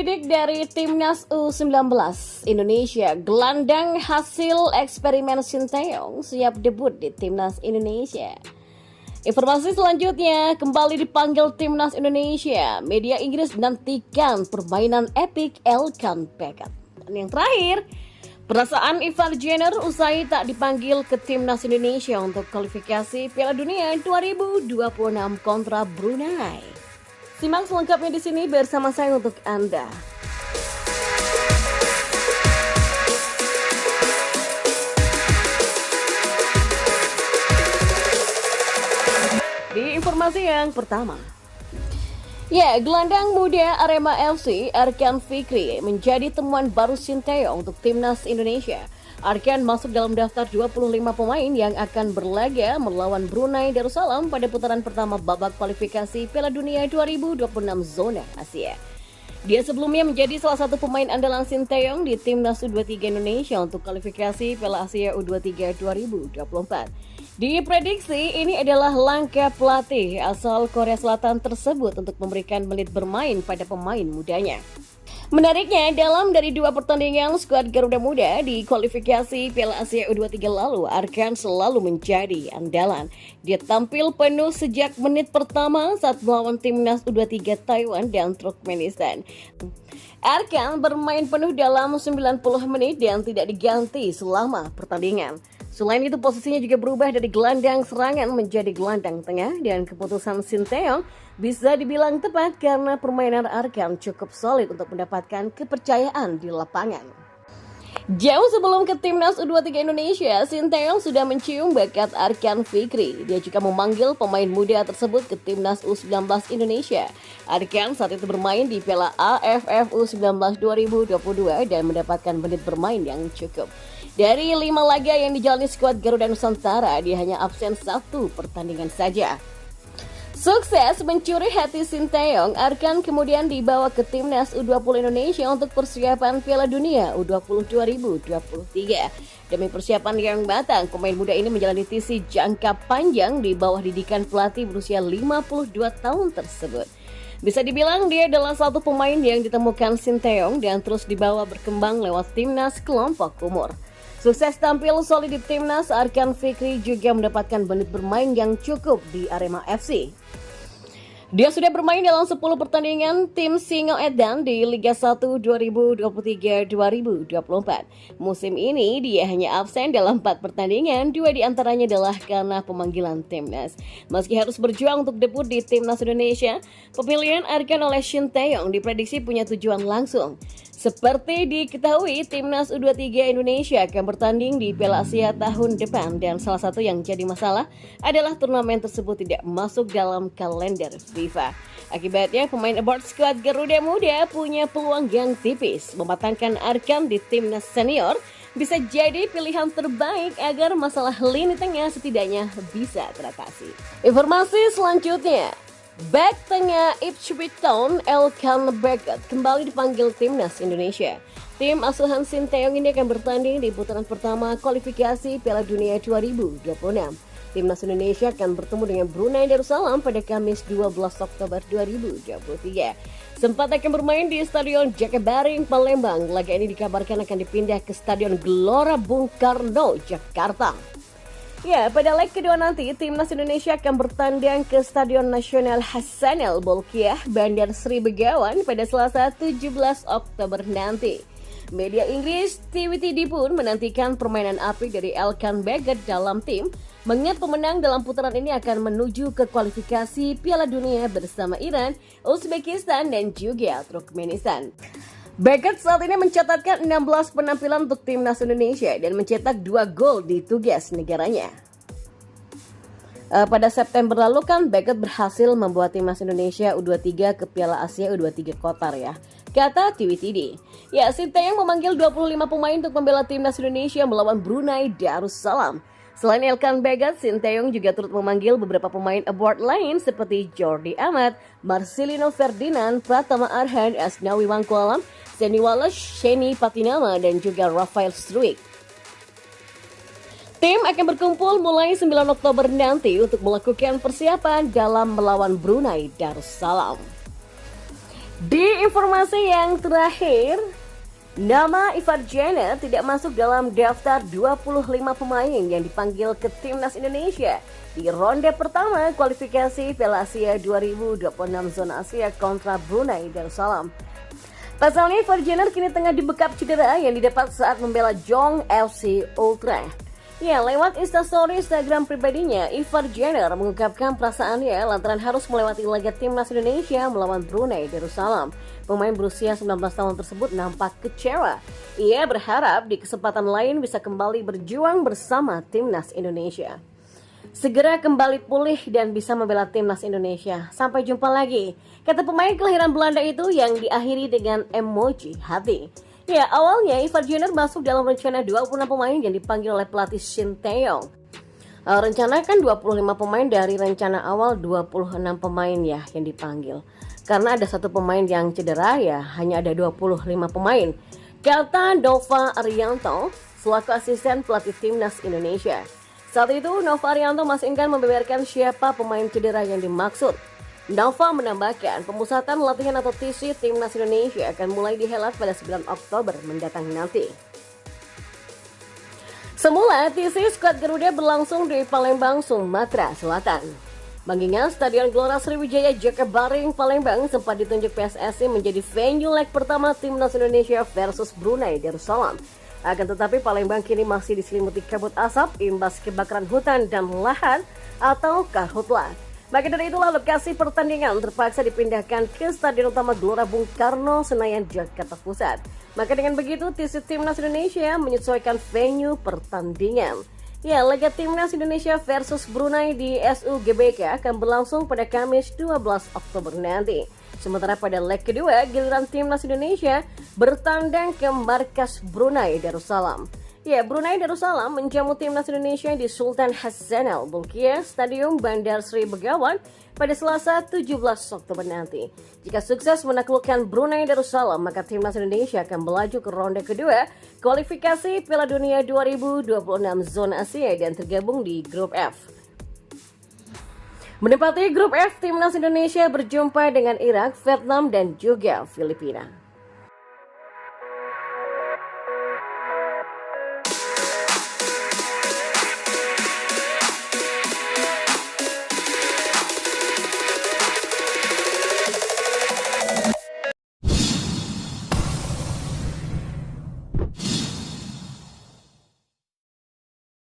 didik dari Timnas U19 Indonesia, gelandang hasil eksperimen Sinteyong siap debut di Timnas Indonesia. Informasi selanjutnya, kembali dipanggil Timnas Indonesia. Media Inggris menantikan permainan epik Elkan Baggett. Dan yang terakhir, perasaan Ivan Jenner usai tak dipanggil ke Timnas Indonesia untuk kualifikasi Piala Dunia 2026 kontra Brunei. Simak selengkapnya di sini bersama saya untuk Anda. Di informasi yang pertama, gelandang muda Arema FC Arkan Fikri menjadi temuan baru Sinteyong untuk Timnas Indonesia. Arkan masuk dalam daftar 25 pemain yang akan berlaga melawan Brunei Darussalam pada putaran pertama babak kualifikasi Piala Dunia 2026 zona Asia. Dia sebelumnya menjadi salah satu pemain andalan Sinteyong di Timnas U23 Indonesia untuk kualifikasi Piala Asia U23 2024. Diprediksi ini adalah langkah pelatih asal Korea Selatan tersebut untuk memberikan menit bermain pada pemain mudanya. Menariknya, dalam dari 2 pertandingan skuad Garuda Muda di kualifikasi Piala Asia U23 lalu, Arkan selalu menjadi andalan. Dia tampil penuh sejak menit pertama saat melawan Timnas U23 Taiwan dan Turkmenistan. Arkan bermain penuh dalam 90 menit dan tidak diganti selama pertandingan. Selain itu, posisinya juga berubah dari gelandang serangan menjadi gelandang tengah, dan keputusan Sinteyong bisa dibilang tepat karena permainan Arkan cukup solid untuk mendapatkan kepercayaan di lapangan. Jauh sebelum ke Timnas U23 Indonesia, Sinteyong sudah mencium bakat Arkan Fikri. Dia juga memanggil pemain muda tersebut ke Timnas U19 Indonesia. Arkan saat itu bermain di Piala AFF U19 2022 dan mendapatkan menit bermain yang cukup. Dari 5 laga yang dijalani skuad Garuda Nusantara, dia hanya absen 1 pertandingan saja. Sukses mencuri hati Sinteyong, Arkan kemudian dibawa ke Timnas U20 Indonesia untuk persiapan Piala Dunia U20 2023. Demi persiapan yang matang, pemain muda ini menjalani TC jangka panjang di bawah didikan pelatih berusia 52 tahun tersebut. Bisa dibilang dia adalah satu pemain yang ditemukan Sinteyong dan terus dibawa berkembang lewat Timnas kelompok umur. Sukses tampil solid di Timnas, Arkan Fikri juga mendapatkan menit bermain yang cukup di Arema FC. Dia sudah bermain dalam 10 pertandingan tim Singoedan di Liga 1 2023-2024. Musim ini dia hanya absen dalam 4 pertandingan, 2 diantaranya adalah karena pemanggilan Timnas. Meski harus berjuang untuk debut di Timnas Indonesia, pemilihan Arkan oleh Sinteyong diprediksi punya tujuan langsung. Seperti diketahui, Timnas U23 Indonesia akan bertanding di Piala Asia tahun depan dan salah satu yang jadi masalah adalah turnamen tersebut tidak masuk dalam kalender FIFA. Akibatnya, pemain abort skuad Garuda Muda punya peluang yang tipis. Mematangkan Arkan di Timnas Senior bisa jadi pilihan terbaik agar masalah lini tengah setidaknya bisa teratasi. Informasi selanjutnya, bek tengah Ipswich Town Elkan Baggett kembali dipanggil Timnas Indonesia. Tim asuhan Sinteyong ini akan bertanding di putaran pertama kualifikasi Piala Dunia 2026. Timnas Indonesia akan bertemu dengan Brunei Darussalam pada Kamis 12 Oktober 2023. Sempat akan bermain di Stadion Jakabaring, Palembang. Laga ini dikabarkan akan dipindah ke Stadion Gelora Bung Karno, Jakarta. Pada leg kedua nanti, Timnas Indonesia akan bertandang ke Stadion Nasional Hasanel Bolkiah, Bandar Sri Begawan pada Selasa 17 Oktober nanti. Media Inggris TVTD pun menantikan permainan apik dari Elkan Baggett dalam tim, mengingat pemenang dalam putaran ini akan menuju ke kualifikasi Piala Dunia bersama Iran, Uzbekistan, dan juga Turkmenistan. Baggett saat ini mencatatkan 16 penampilan untuk Timnas Indonesia dan mencetak 2 gol di tugas negaranya. Pada September lalu kan Baggett berhasil membuat Timnas Indonesia U23 ke Piala Asia U23 Qatar kata TVTD. Sinteyong memanggil 25 pemain untuk membela Timnas Indonesia melawan Brunei Darussalam. Selain Elkan Baggett, Sinteyong juga turut memanggil beberapa pemain abroad lain seperti Jordi Amat, Marcelino Ferdinand, Pratama Arhan, Asnawi Mangkualam, Seni Wallace, Sheni Patinama, dan juga Rafael Struik. Tim akan berkumpul mulai 9 Oktober nanti untuk melakukan persiapan dalam melawan Brunei Darussalam. Di informasi yang terakhir, nama Ivar Jenner tidak masuk dalam daftar 25 pemain yang dipanggil ke Timnas Indonesia di ronde pertama kualifikasi Piala Asia 2026 zona Asia kontra Brunei Darussalam. Pasalnya, Ivar Jenner kini tengah dibekap cedera yang didapat saat membela Jong FC Ultra. Ya, lewat instastory Instagram pribadinya, Ivar Jenner mengungkapkan perasaannya lantaran harus melewati laga Timnas Indonesia melawan Brunei Darussalam. Pemain berusia 19 tahun tersebut nampak kecewa. Ia berharap di kesempatan lain bisa kembali berjuang bersama Timnas Indonesia. Segera kembali pulih dan bisa membela Timnas Indonesia. Sampai jumpa lagi, kata pemain kelahiran Belanda itu yang diakhiri dengan emoji hati. Ya, awalnya Ivar Jenner masuk dalam rencana 26 pemain yang dipanggil oleh pelatih Shin Tae-yong. Rencana kan 25 pemain dari rencana awal 26 pemain ya yang dipanggil. Karena ada satu pemain yang cedera ya hanya ada 25 pemain. Kata Nova Arianto selaku asisten pelatih Timnas Indonesia. Saat itu Nova Arianto masih enggan membeberkan siapa pemain cedera yang dimaksud. Nova menambahkan pemusatan latihan atau TC Timnas Indonesia akan mulai dihelat pada 9 Oktober mendatang nanti. Semula TC skuad Garuda berlangsung di Palembang, Sumatera Selatan. Mengingat Stadion Gelora Sriwijaya Jakabaring, Palembang sempat ditunjuk PSSI menjadi venue leg pertama Timnas Indonesia versus Brunei Darussalam. Akan tetapi Palembang kini masih diselimuti kabut asap imbas kebakaran hutan dan lahan atau karhutla. Maka dari itulah lokasi pertandingan terpaksa dipindahkan ke Stadion Utama Gelora Bung Karno, Senayan, Jakarta Pusat. Maka dengan begitu, Timnas Indonesia menyesuaikan venue pertandingan. Ya, laga Timnas Indonesia versus Brunei di SUGBK akan berlangsung pada Kamis 12 Oktober nanti. Sementara pada leg kedua, giliran Timnas Indonesia bertandang ke markas Brunei Darussalam. Ya, Brunei Darussalam menjamu Timnas Indonesia di Sultan Hassanal Bolkiah Stadium Bandar Sri Begawan pada Selasa 17 Oktober nanti. Jika sukses menaklukkan Brunei Darussalam, maka Timnas Indonesia akan melaju ke ronde kedua kualifikasi Piala Dunia 2026 zona Asia dan tergabung di grup F. Menempati grup F, Timnas Indonesia berjumpa dengan Irak, Vietnam, dan juga Filipina.